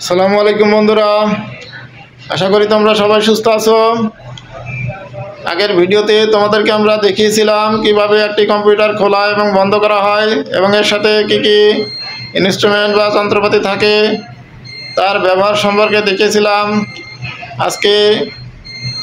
আসসালামু আলাইকুম বন্ধুরা, আশা করি তোমরা সবাই সুস্থ আছো। আগের ভিডিওতে তোমাদেরকে আমরা দেখিয়েছিলাম কিভাবে একটি কম্পিউটার খোলা এবং বন্ধ করা হয় এবং এর সাথে কি কি ইনস্ট্রুমেন্ট বা যন্ত্রপাতি থাকে তার ব্যবহার সম্পর্কে দেখিয়েছিলাম। আজকে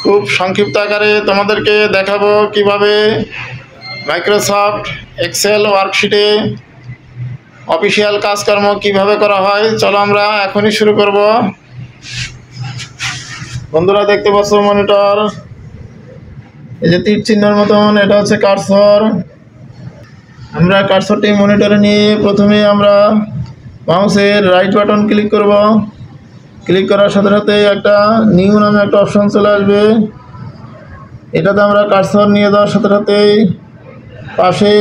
খুব সংক্ষিপ্ত আকারে তোমাদেরকে দেখাবো কিভাবে মাইক্রোসফট এক্সেল ওয়ার্কশিটে অফিসিয়াল কাজকর্ম কিভাবে করা হয়। চলো আমরা এখনই শুরু করব। বন্ধুরা দেখতে পাচ্ছ মনিটর, এই যে তীর চিহ্নের মতন, এটা হচ্ছে কার্সর। আমরা কার্সরটি মনিটরে নিয়ে প্রথমে আমরা মাউসের রাইট বাটন ক্লিক করব। ক্লিক করার সাথে সাথে একটা নিউ নামে একটা অপশন চলে আসবে। এটাতে আমরা কার্সর নিয়ে যাওয়ার সাথে সাথেই পাশে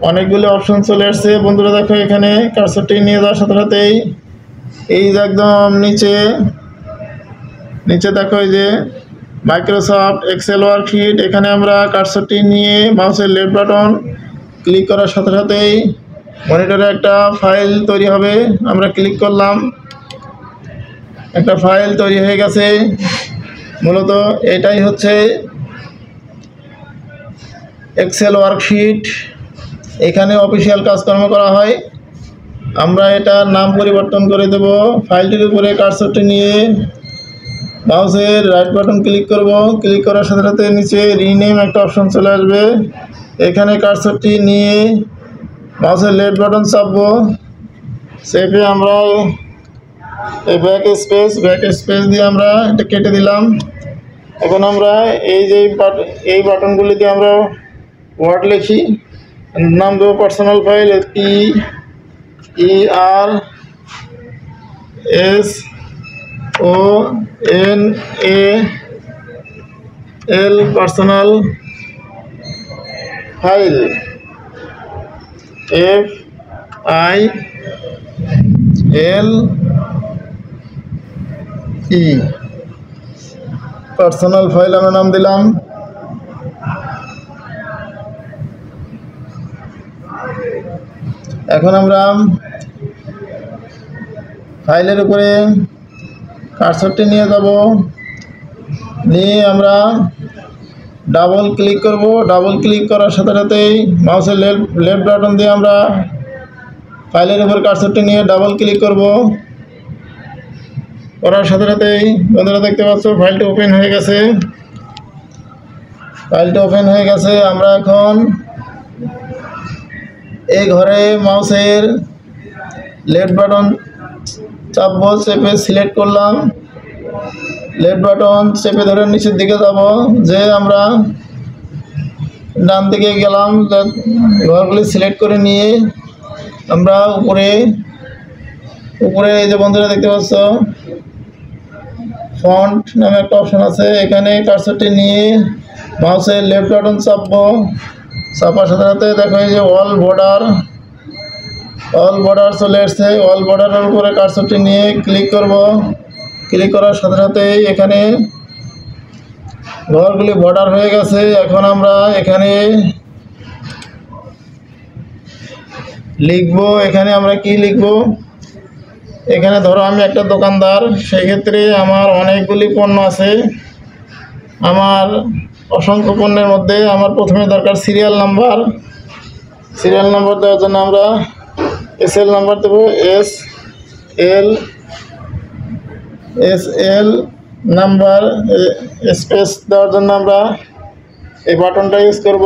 অনেকগুলো অপশন চলে আসছে। বন্ধুরা দেখো, এখানে কার্সরটি নিয়ে যাওয়ার সাথে সাথেই এই যে একদম নিচে দেখো এই যে মাইক্রোসফট এক্সেল ওয়ার্কশিট। এখানে আমরা কার্সরটি নিয়ে মাউসের লেফট বাটন ক্লিক করার সাথে সাথেই মনিটরে একটা ফাইল তৈরি হবে। আমরা ক্লিক করলাম, একটা ফাইল তৈরি হয়ে গেছে। মূলত এটাই হচ্ছে এক্সেল ওয়ার্কশিট। এখানে অফিসিয়াল কাজকর্ম করা হয়। আমরা এটার নাম পরিবর্তন করে দেব। ফাইলটির উপরে কার্সরটি নিয়ে মাউসের রাইট বাটন ক্লিক করব। ক্লিক করার সাথে সাথে নিচে রিনেম একটা অপশন চলে আসবে। এখানে কার্সরটি নিয়ে মাউসের লেফট বাটন চাপবো। চেপে আমরা এই ব্যাক স্পেস দিয়ে আমরা এটা কেটে দিলাম। এখন আমরা এই বাটনগুলি দিয়ে আমরা ওয়ার্ড লিখি। নাম দেবো personal file, PERSONAL personal file, FILE personal file আমরা নাম দিলাম। এখন আমরা ফাইলের উপরে কার্সরটি নিয়ে যাব, নিয়ে আমরা ডাবল ক্লিক করব। ডাবল ক্লিক করার সাথে সাথেই মাউসের লেফট বাটন দিয়ে আমরা ফাইলের উপর কার্সরটি নিয়ে ডাবল ক্লিক করব। করার সাথে সাথেই বন্ধুরা দেখতে পাচ্ছ ফাইলটি ওপেন হয়ে গেছে। আমরা এখন এই ঘরে মাউসের লেফট বাটন চাপবো, চেপে সিলেক্ট করলাম। লেফট বাটন চেপে ধরে নিচের দিকে যাব, যে আমরা ডান দিকে গেলাম। ঘরগুলি সিলেক্ট করে নিয়ে আমরা উপরে এই যে বন্ধুরা দেখতে পাচ্ছ ফন্ট নামে একটা অপশন আছে। এখানে কার্সরটি নিয়ে মাউসের লেফট বাটন চাপবো। চাপার সাথে সাথে দেখো এই যে অল বর্ডার চলে আসছে। অল বর্ডারের উপরে কার্সরটি নিয়ে ক্লিক করব। ক্লিক করার সাথে সাথেই এখানে ঘরগুলি বর্ডার হয়ে গেছে। এখন আমরা এখানে লিখবো। এখানে আমরা কি লিখবো? এখানে ধরো আমি একটা দোকানদার, সেই ক্ষেত্রে আমার অনেকগুলি পণ্য আছে। আমার অসংখ্য পণ্যের মধ্যে আমার প্রথমে দরকার সিরিয়াল নাম্বার। সিরিয়াল নাম্বার দেওয়ার জন্য আমরা SL নাম্বার দেবো। SL নাম্বার স্পেস দেওয়ার জন্য আমরা এই বাটনটা ইউজ করব।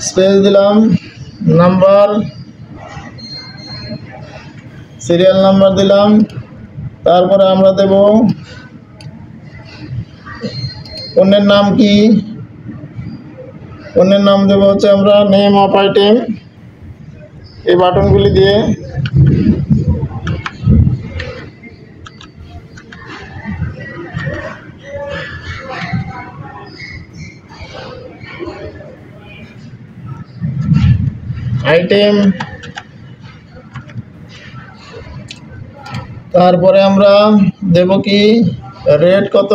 স্পেস দিলাম, নাম্বার, সিরিয়াল নাম্বার দিলাম। তারপরে আমরা দেব পণ্যের নাম কি? পণ্যের নাম দেব হচ্ছে আমরা নেম অফ আইটেম। এই বাটনগুলি দিয়ে আইটেম। তারপরে আমরা দেব কি রেট কত,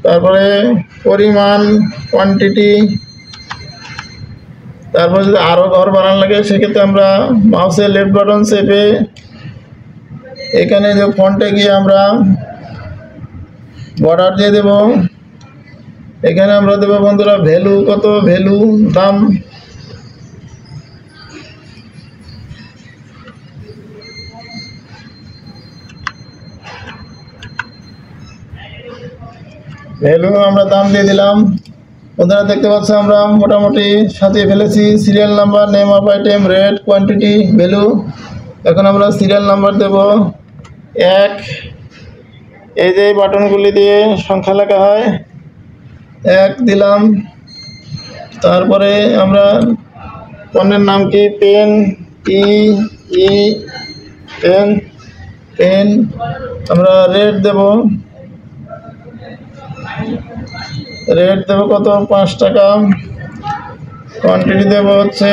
তারপরে পরিমাণ কোয়ান্টিটি, তারপর যদি আরও ঘর বানানো লাগে সেক্ষেত্রে আমরা মাউসের লেফট বাটন চেপে এখানে যে ফন্টে গিয়ে আমরা বর্ডার দিয়ে দেব। এখানে আমরা দেবো বন্ধুরা ভ্যালু, কত ভ্যালু দাম, ভ্যালু আমরা দাম দিয়ে দিলাম। বন্ধুরা দেখতে পাচ্ছ আমরা মোটামুটি সাজিয়ে ফেলেছি। Serial number, name of item, rate, quantity, value. এখন আমরা সিরিয়াল নাম্বার দেব 1। এই যে বাটনগুলি দিয়ে সংখ্যা লেখা হয়, 1 দিলাম। তারপরে আমরা পণ্যের নাম কি, পেন, পেন পেন। আমরা রেট দেব কত, 5 টাকা। কোয়ান্টিটি দেব হচ্ছে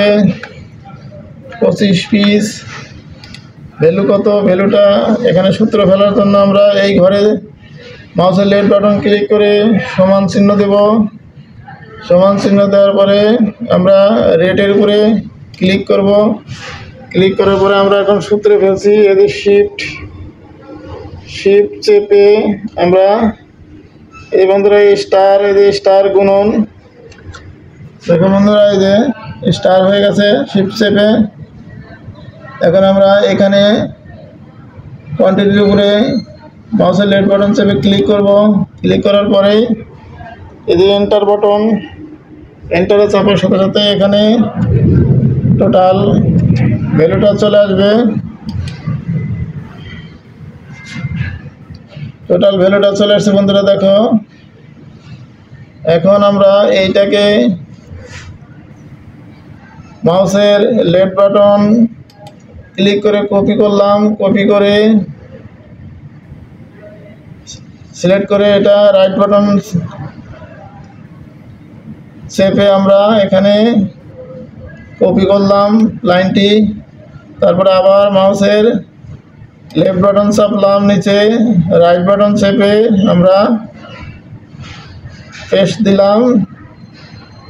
25 পিস। ভ্যালু কত, ভ্যালুটা এখানে সূত্র ফেলার জন্য আমরা এই ঘরে মাউসের লেফট বাটন ক্লিক করে সমান চিহ্ন দেব। সমান চিহ্ন দেওয়ার পরে আমরা রেটের উপরে ক্লিক করব। ক্লিক করার পরে আমরা এখন সূত্রে ফেলছি, এদের শিফট চেপে আমরা এই বন্ধুরা এই যে স্টার গুণন, দেখো বন্ধুরা এই যে স্টার হয়ে গেছে শিফট চেপে। এখন আমরা এখানে কোয়ান্টিটির উপরে মাউসের লেফট বাটন চেপে ক্লিক করব। ক্লিক করার পরেই এই যে এন্টার বাটন, এন্টারে চাপার সাথে সাথে এখানে টোটাল ভ্যালুটা চলে আসবে। টোটাল ভ্যালুটা চলে আসছে বন্ধুরা দেখো। এখন আমরা এইটাকে মাউসের লেফট বাটন ক্লিক করে কপি করলাম। কপি করে সিলেক্ট করে এটা রাইট বাটন চেপে আমরা এখানে কপি করলাম লাইনটি। তারপরে আবার মাউসের লেফট বাটন চাপলাম, নিচে রাইট বাটন চেপে আমরা পেস্ট দিলাম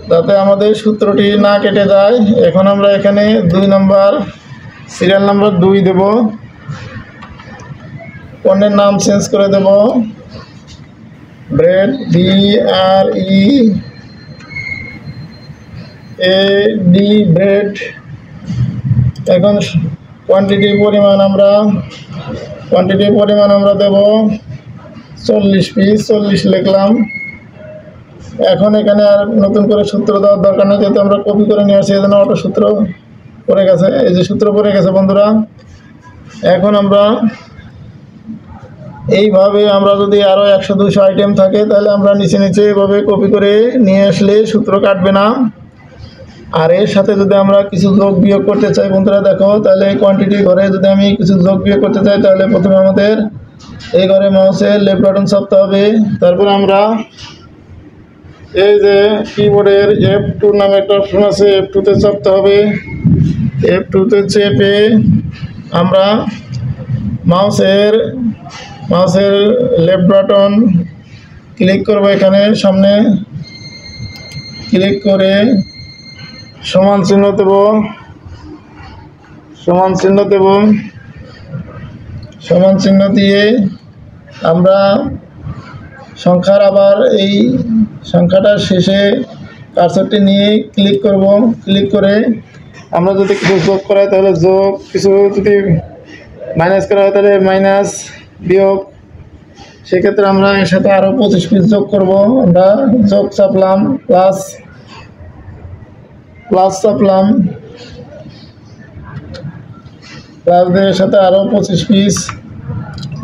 যাতে আমাদের সূত্রটি না কেটে যায়। এখন আমরা এখানে 2 নম্বর, সিরিয়াল নাম্বার 2 দেব। পণ্যের নাম চেঞ্জ করে দেব, ব্রেড, BREAD, ব্রেড। এখন কোয়ান্টিটির পরিমাণ আমরা দেব 40 পিস, 40 লিখলাম। এখন এখানে আর নতুন করে সূত্র দেওয়ার দরকার নেই, যেহেতু আমরা কপি করে নিয়ে আসছি, এই জন্য অটো সূত্র পড়ে গেছে। এই যে সূত্র পড়ে গেছে বন্ধুরা। এখন আমরা এইভাবে আমরা যদি আরও 100-200 আইটেম থাকে তাহলে আমরা নিচে এভাবে কপি করে নিয়ে আসলে সূত্র কাটবে না। আর এর সাথে যদি আমরা কিছু যোগ বিয়োগ করতে চাই বন্ধুরা দেখো, তাহলে এই কোয়ান্টিটি ঘরে যদি আমি কিছু যোগ বিয়োগ করতে চাই তাহলে প্রথমে আমাদের এই ঘরে মাউসের লেফট বাটন চাপতে হবে। তারপর আমরা এই যে কিবোর্ডের F2 নামে একটা অপশন আছে, F2-তে চাপতে হবে। F2-তে চেপে আমরা মাউসের লেফট বাটন ক্লিক করব। এখানে সামনে ক্লিক করে সমান চিহ্ন দেব। সমান চিহ্ন দিয়ে আমরা সংখ্যার আবার এই সংখ্যাটার শেষে কার্সরটি নিয়ে ক্লিক করব। ক্লিক করে আমরা যদি কিছু যোগ করাই তাহলে যোগ, কিছু যদি মাইনাস করা হয় তাহলে মাইনাস, বিয়োগ। সেক্ষেত্রে আমরা এর সাথে আরও 25 পিস যোগ করব। আমরা যোগ চাপলাম, প্লাস চাপলাম, প্লাস দিয়ে এর সাথে আরও 25 পিস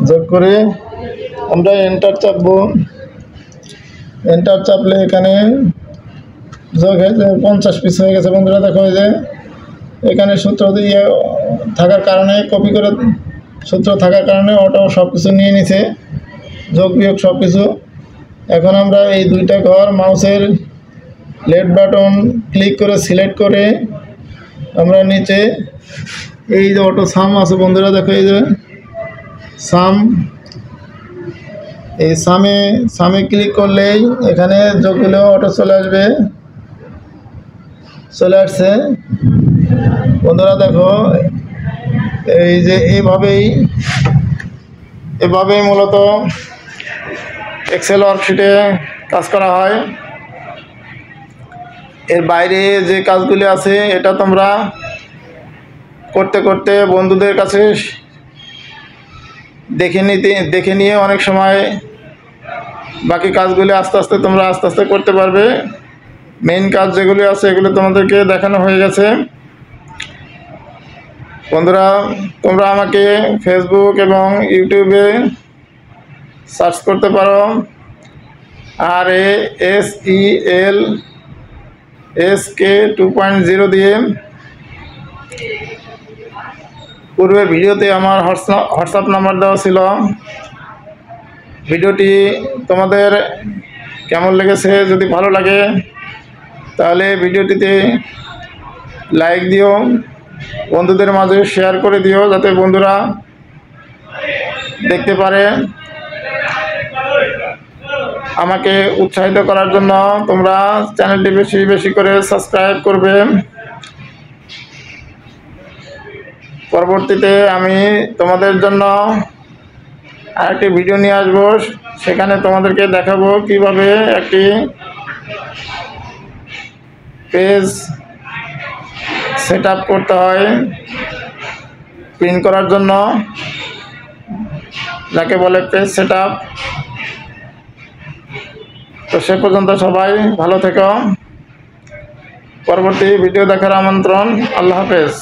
যোগ করে আমরা এন্টার চাপবো। এন্টার চাপলে এখানে যোগ হয়েছে 50 পিস হয়ে গেছে বন্ধুরা দেখো। এই যে এখানে সূত্র দিয়ে থাকার কারণে, কপি করে সূত্র থাকার কারণে অটো সব কিছু নিয়ে নিছে, যোগ বিয়োগ সব কিছু। এখন আমরা এই 2টা ঘর মাউসের লেফট বাটন ক্লিক করে সিলেক্ট করে আমরা নিচে এই যে অটো সাম আছে বন্ধুরা দেখো, এই যে সাম, এই সামে ক্লিক করলেই এখানে যোগগুলো অটো চলে আসবে। চলে আসছে। বন্ধুরা দেখো, এই যে এভাবেই মূলত এক্সেল ওয়ার্কশিটে কাজ করা হয়। এর বাইরে যে কাজগুলি আছে এটা তোমরা করতে করতে বন্ধুদের কাছে দেখে নিয়ে অনেক সময় বাকি কাজগুলি আস্তে আস্তে করতে পারবে। মেইন কাজ যেগুলি আছে এগুলো তোমাদেরকে দেখানো হয়ে গেছে। বন্ধুরা, তোমরা আমাকে ফেসবুক এবং ইউটিউবে সার্চ করতে পারো RASELSK 2.0 দিয়ে। পূর্বের ভিডিওতে আমার হোয়াটসঅ্যাপ নাম্বার দেওয়া ছিল। ভিডিওটি তোমাদের কেমন লেগেছে, যদি ভালো লাগে তাহলে ভিডিওটিতে লাইক দিও, বন্ধুদের মাঝে শেয়ার করে দিও যাতে বন্ধুরা দেখতে পারে। আমাকে উৎসাহিত করার জন্য তোমরা চ্যানেলটি বেশি বেশি করে সাবস্ক্রাইব করবে। পরবর্তীতে আমি তোমাদের জন্য আরেকটি ভিডিও নিয়ে আসবো, সেখানে তোমাদেরকে দেখাবো কিভাবে একটি পেজ সেট আপ করতে হয় প্রিন্ট করার জন্য, যাকে বলে পেজ সেট আপ। তো সে পর্যন্ত সবাই ভালো থেকো। পরবর্তী ভিডিও দেখার আমন্ত্রণ। আল্লাহ হাফেজ।